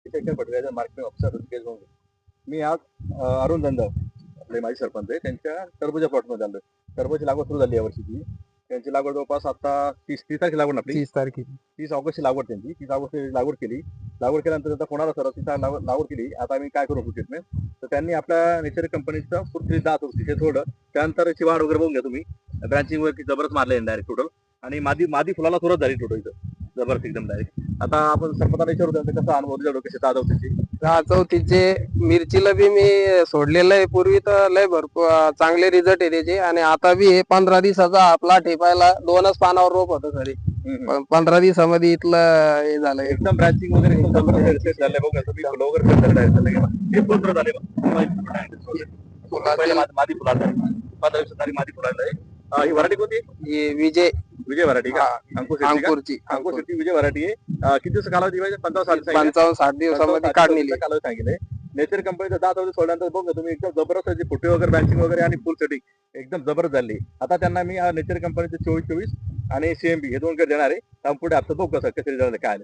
Agriculture fertiliser marketing officer Rishikesh Bhonge. मी आज अरुण धंदा आपले माजी सरपंच आहे त्यांच्या टरबूजा प्लॉटमध्ये आलो. टरबूजची लागवड सुरू झाली यावर्षीची. त्यांची लागवड जवळपास आता 30 तारखेला लागवड आपली 30 ऑगस्टची लागवड त्यांची 30 ऑगस्टची लागवड केली. लागवड केल्यानंतर त्यांचा फोन आला सर तिथं लागवड केली आता आम्ही काय करू ट्रीटमेंट. तर त्यांनी आपल्या नेचर कंपनीचं पुढची जात होती ते थोडं त्यानंतर याची वाढ वगैरे बघून घ्या तुम्ही. ब्रँचिंग वगैरे जबरदस्त मारले डायरेक्ट टोटल आणि मादी फुलाला सुरुवात झाली टोटल इथं जबरदस्त एकदम डायरेक्ट. आता आपण सरपंचाला विचारू त्यांचा कसा अनुभव दिला कसे जाधव त्याची चौथीचे मिरचीला बी मी सोडलेलं आहे पूर्वी तर लय भरपूर चांगले रिझल्ट आहे त्याचे. आणि आता बी हे 15 दिवसाचा आपला ठेपायला 2च पानावर रोप होतं खरी. 15 दिवसामध्ये इथलं हे झालं एकदम ब्रँचिंग वगैरे एकदम जबरदस्त रिसर्च झाले बघा तुम्ही फुलं वगैरे हे पूर्ण झाले मादी फुलाला 15 दिवसात मादी फुलाला. ही व्हरायटी कोणती? हे विजय व्हरायटी का? अंकुरची अंकुरची विजय व्हरायटी आहे. किती दिवस कालावधी 55-60 दिवसामध्ये काढणी कालावधी सांगितले. नेचर कंपनीचं दात वगैरे सोडल्यानंतर बघा तुम्ही एकदम जबरदस्त त्याची फुटे वगैरे ब्रँचिंग वगैरे आणि फुल सेटिंग एकदम जबरदस्त झाली. आता त्यांना मी नेचर कंपनीचे 24-24 आणि CMB हे 2 देणार आहे. पुढे आपलं बघू कसं कसे काय